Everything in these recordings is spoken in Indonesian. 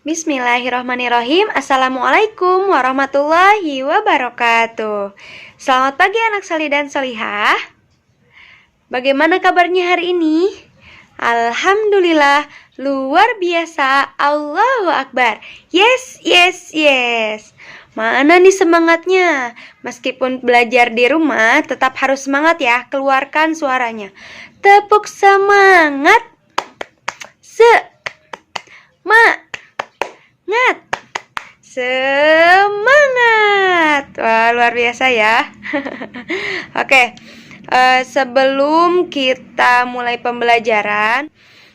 Bismillahirrahmanirrahim. Assalamualaikum warahmatullahi wabarakatuh. Selamat pagi anak salih dan salihah. Bagaimana kabarnya hari ini? Alhamdulillah, luar biasa. Allahu Akbar. Yes, yes, yes. Mana nih semangatnya? Meskipun belajar di rumah, tetap harus semangat ya. Keluarkan suaranya. Tepuk semangat. Semangat. Wah, luar biasa ya. Oke, sebelum kita mulai pembelajaran,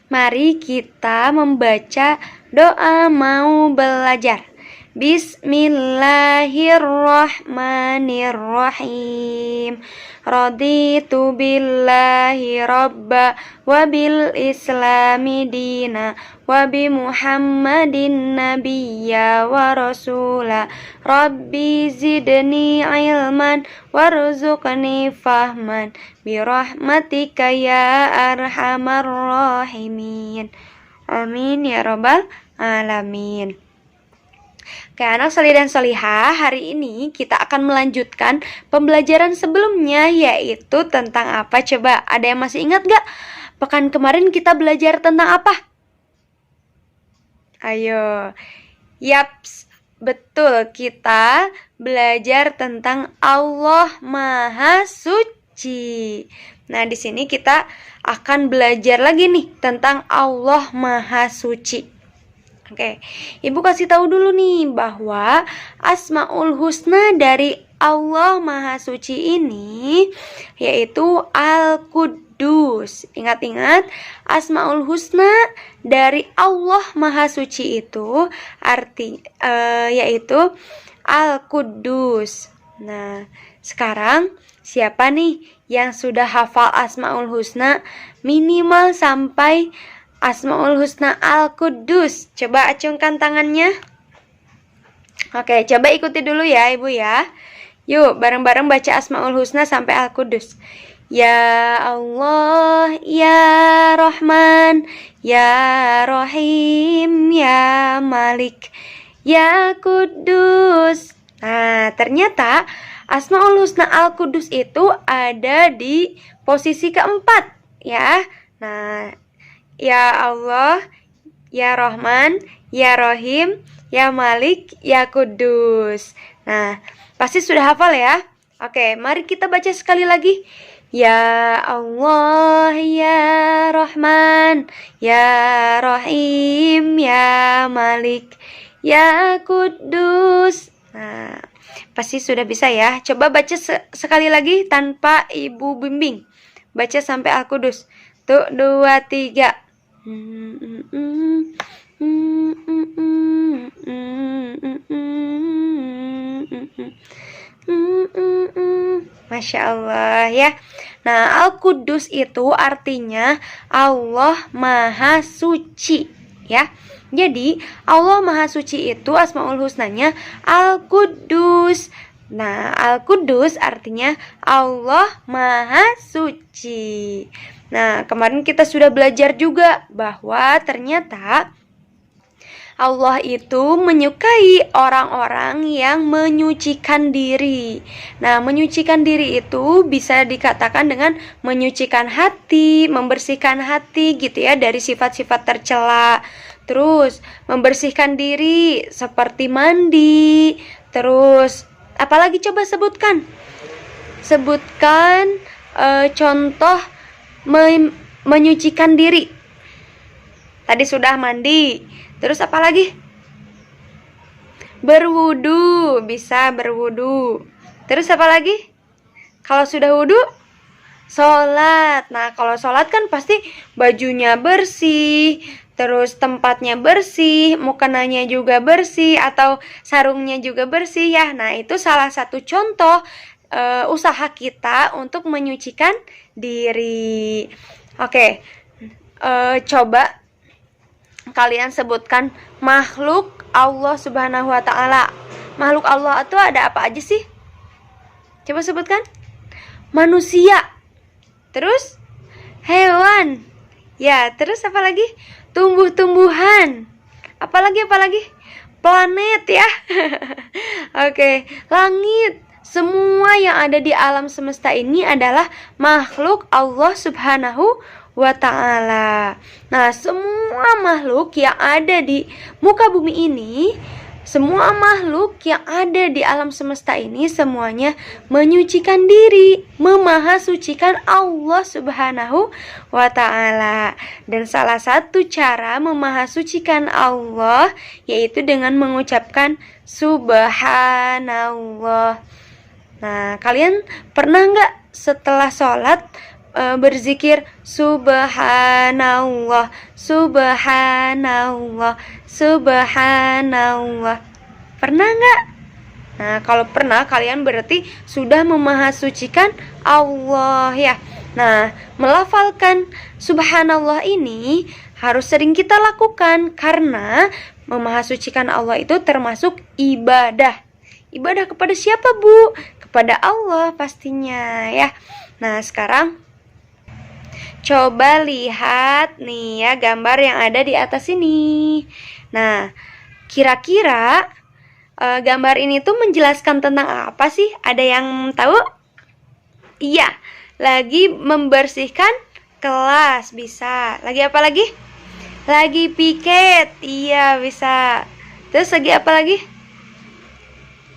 mari kita membaca doa mau belajar. Bismillahirrahmanirrahim. Raditu billahi rabba wa bil islami dina wa bi muhammadin nabiyya wa rasula. Rabbi zidni ilman warzuqni fahman bi rahmatika ya arhamar rahimin. Amin ya rabbal alamin. Oke, anak salih dan salihah, hari ini kita akan melanjutkan pembelajaran sebelumnya, yaitu tentang apa? Coba, ada yang masih ingat gak? Pekan kemarin kita belajar tentang apa? Ayo. Yaps, betul, kita belajar tentang Allah Maha Suci. Nah, di sini kita akan belajar lagi nih tentang Allah Maha Suci. Oke, Ibu kasih tahu dulu nih bahwa Asmaul Husna dari Allah Maha Suci ini yaitu Al-Quddus. Ingat-ingat, Asmaul Husna dari Allah Maha Suci itu yaitu Al-Quddus. Nah, sekarang siapa nih yang sudah hafal Asmaul Husna minimal sampai Asmaul Husna Al-Quddus? Coba acungkan tangannya. Oke, coba ikuti dulu ya Ibu ya. Yuk, bareng-bareng baca Asmaul Husna sampai Al-Quddus. Ya Allah, Ya Rahman, Ya Rahim, Ya Malik, Ya Quddus. Nah, ternyata Asmaul Husna Al-Quddus itu ada di posisi keempat ya. Nah, Ya Allah, Ya Rahman, Ya Rahim, Ya Malik, Ya Quddus. Nah, pasti sudah hafal ya. Oke, mari kita baca sekali lagi. Ya Allah, Ya Rahman, Ya Rahim, Ya Malik, Ya Quddus. Nah, pasti sudah bisa ya. Coba baca sekali lagi tanpa Ibu bimbing. Baca sampai Al-Quddus. Tuh, 2, 3. Masya Allah ya. Nah, Al-Quddus itu artinya Allah Maha Suci ya. Jadi Allah Maha Suci itu Asmaul Husnanya Al-Quddus. Nah, Al-Quddus artinya Allah Maha Suci. Nah, kemarin kita sudah belajar juga bahwa ternyata Allah itu menyukai orang-orang yang menyucikan diri. Nah, menyucikan diri itu bisa dikatakan dengan menyucikan hati, membersihkan hati gitu ya dari sifat-sifat tercela. Terus membersihkan diri seperti mandi. Terus apalagi coba sebutkan? Sebutkan contoh menyucikan diri. Tadi sudah mandi. Terus apa lagi? Berwudu, bisa berwudu. Terus apa lagi? Kalau sudah wudu, sholat. Nah, kalau sholat kan pasti bajunya bersih, terus tempatnya bersih, mukenanya juga bersih, atau sarungnya juga bersih ya. Nah, itu salah satu contoh usaha kita untuk menyucikan diri. Oke, coba kalian sebutkan makhluk Allah Subhanahu wa Ta'ala. Makhluk Allah itu ada apa aja sih? Coba sebutkan. Manusia, terus hewan, ya, terus apa lagi? Tumbuh-tumbuhan, Apalagi? Planet ya. Oke, langit. Semua yang ada di alam semesta ini adalah makhluk Allah Subhanahu wa ta'ala. Nah, semua makhluk yang ada di muka bumi ini, semua makhluk yang ada di alam semesta ini semuanya menyucikan diri, memahasucikan Allah Subhanahu wa ta'ala. Dan salah satu cara memahasucikan Allah yaitu dengan mengucapkan Subhanallah. Nah, kalian pernah nggak setelah sholat berzikir Subhanallah, Subhanallah, Subhanallah? Pernah nggak? Nah, kalau pernah, kalian berarti sudah memahasucikan Allah ya. Nah, melafalkan Subhanallah ini harus sering kita lakukan karena memahasucikan Allah itu termasuk ibadah. Ibadah kepada siapa, Bu? Kepada Allah pastinya ya. Nah, sekarang coba lihat nih ya gambar yang ada di atas ini. Nah, kira-kira gambar ini tuh menjelaskan tentang apa sih? Ada yang tahu? Iya, lagi membersihkan kelas bisa. Lagi apa lagi? Lagi piket. Iya, bisa. Terus lagi apa lagi?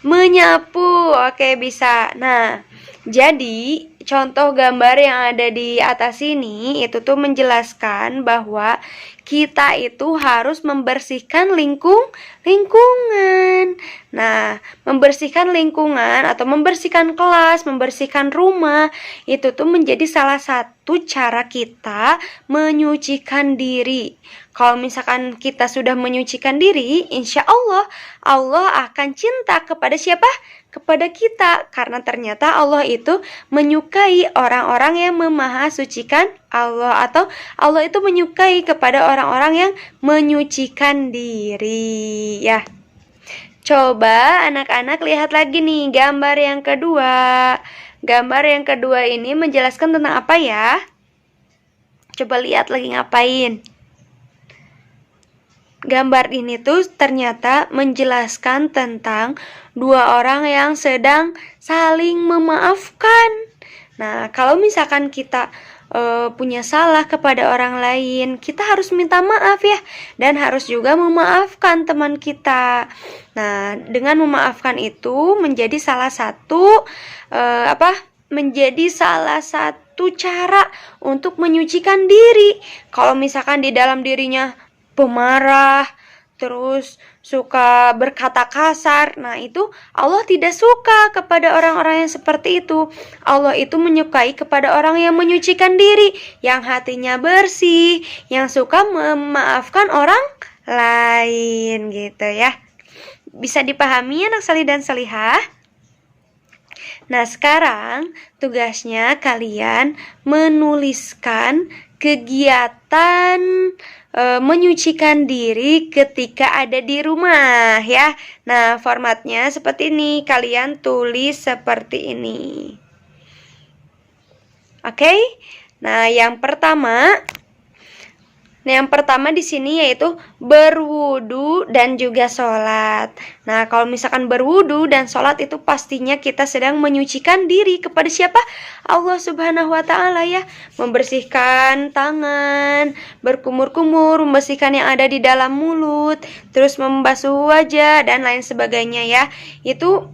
Menyapu. Oke, bisa. Nah, jadi contoh gambar yang ada di atas ini itu tuh menjelaskan bahwa kita itu harus membersihkan lingkungan. Nah, membersihkan lingkungan atau membersihkan kelas, membersihkan rumah itu tuh menjadi salah satu cara kita menyucikan diri. Kalau misalkan kita sudah menyucikan diri, insya Allah akan cinta kepada siapa? Kepada kita. Karena ternyata Allah itu menyukai orang-orang yang memahasucikan Allah. Atau Allah itu menyukai kepada orang-orang yang menyucikan diri. Ya. Coba anak-anak lihat lagi nih gambar yang kedua. Gambar yang kedua ini menjelaskan tentang apa ya? Coba lihat lagi ngapain. Gambar ini tuh ternyata menjelaskan tentang dua orang yang sedang saling memaafkan. Nah, kalau misalkan kita punya salah kepada orang lain, kita harus minta maaf ya, dan harus juga memaafkan teman kita. Nah, dengan memaafkan itu menjadi salah satu menjadi salah satu cara untuk menyucikan diri. Kalau misalkan di dalam dirinya pemarah, terus suka berkata kasar. Nah, itu Allah tidak suka kepada orang-orang yang seperti itu. Allah itu menyukai kepada orang yang menyucikan diri, yang hatinya bersih, yang suka memaafkan orang lain gitu ya. Bisa dipahami anak salih dan salihah? Nah, sekarang tugasnya kalian menuliskan kegiatan menyucikan diri ketika ada di rumah ya. Nah, formatnya seperti ini. Kalian tulis seperti ini. Oke? Nah, yang pertama di sini yaitu berwudu dan juga sholat. Nah, kalau misalkan berwudu dan sholat itu pastinya kita sedang menyucikan diri kepada siapa? Allah Subhanahu wa ta'ala ya. Membersihkan tangan, berkumur-kumur, membersihkan yang ada di dalam mulut, terus membasuh wajah dan lain sebagainya ya. Itu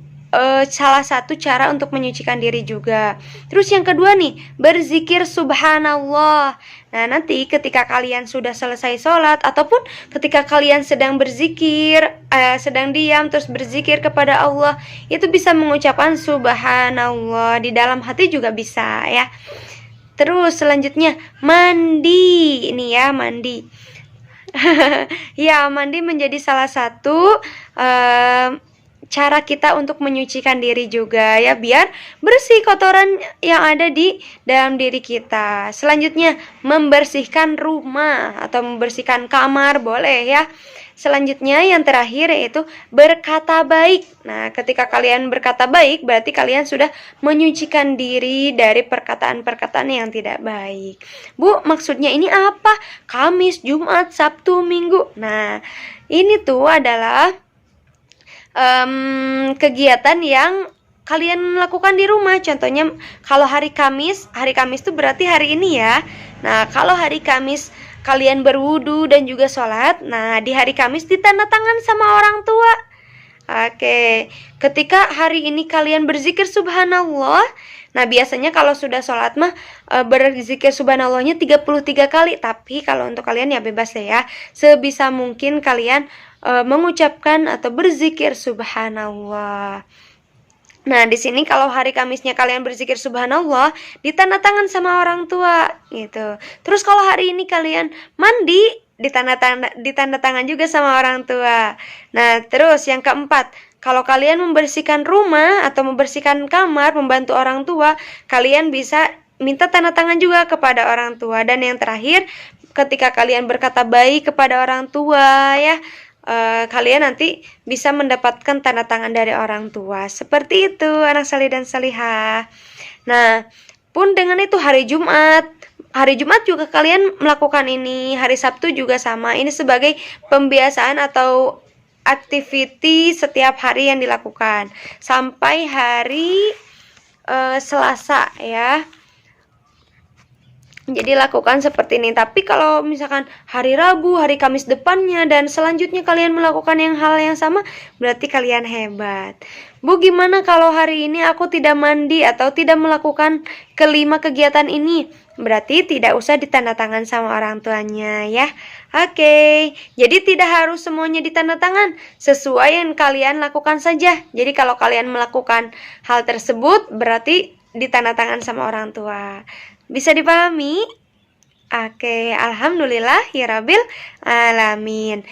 salah satu cara untuk menyucikan diri juga. Terus yang kedua nih, berzikir subhanallah. Nah, nanti ketika kalian sudah selesai sholat ataupun ketika kalian sedang berzikir, sedang diam terus berzikir kepada Allah, itu bisa mengucapkan subhanallah di dalam hati juga bisa ya. Terus selanjutnya mandi. Ini ya, mandi. Ya, mandi menjadi salah satu cara kita untuk menyucikan diri juga ya, biar bersih kotoran yang ada di dalam diri kita. Selanjutnya, membersihkan rumah atau membersihkan kamar boleh ya. Selanjutnya yang terakhir yaitu berkata baik. Nah, ketika kalian berkata baik berarti kalian sudah menyucikan diri dari perkataan-perkataan yang tidak baik. Bu, maksudnya ini apa? Kamis, Jumat, Sabtu, Minggu. Nah, ini tuh adalah kegiatan yang kalian lakukan di rumah. Contohnya kalau hari Kamis itu berarti hari ini ya. Nah, kalau hari Kamis kalian berwudu dan juga sholat, nah di hari Kamis ditanda tangan sama orang tua. Oke, ketika hari ini kalian berzikir subhanallah, nah biasanya kalau sudah sholat mah berzikir subhanallahnya 33 kali. Tapi kalau untuk kalian ya bebas ya, sebisa mungkin kalian mengucapkan atau berzikir subhanallah. Nah, di sini kalau hari Kamisnya kalian berzikir subhanallah, ditanda tangan sama orang tua gitu. Terus kalau hari ini kalian mandi, ditanda tangan juga sama orang tua. Nah, terus yang keempat, kalau kalian membersihkan rumah atau membersihkan kamar, membantu orang tua, kalian bisa minta tanda tangan juga kepada orang tua. Dan yang terakhir, ketika kalian berkata baik kepada orang tua ya, kalian nanti bisa mendapatkan tanda tangan dari orang tua. Seperti itu anak salih dan salihah. Nah, pun dengan itu hari Jumat juga kalian melakukan ini, hari Sabtu juga sama. Ini sebagai pembiasaan atau activity setiap hari yang dilakukan sampai hari Selasa ya. Jadi lakukan seperti ini. Tapi kalau misalkan hari Rabu, hari Kamis depannya dan selanjutnya kalian melakukan hal yang sama, berarti kalian hebat. Bu, gimana kalau hari ini aku tidak mandi atau tidak melakukan kelima kegiatan ini? Berarti tidak usah ditanda tangan sama orang tuanya ya. Oke, jadi tidak harus semuanya ditanda tangan, sesuai yang kalian lakukan saja. Jadi kalau kalian melakukan hal tersebut berarti ditanda tangan sama orang tua. Bisa dipahami? Oke, alhamdulillahirabbil alamin.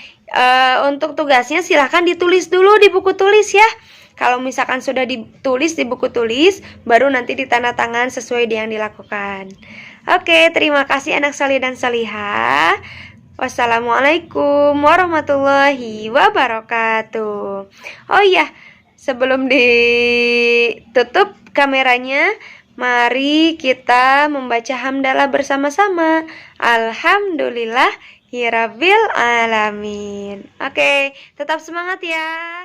Untuk tugasnya silahkan ditulis dulu di buku tulis ya. Kalau misalkan sudah ditulis di buku tulis, baru nanti ditanda tangan sesuai yang dilakukan. Oke, terima kasih anak salih dan salihah. Wassalamualaikum warahmatullahi wabarakatuh. Oh iya, sebelum ditutup kameranya, mari kita membaca hamdalah bersama-sama. Alhamdulillahirabbil alamin. Oke, tetap semangat ya.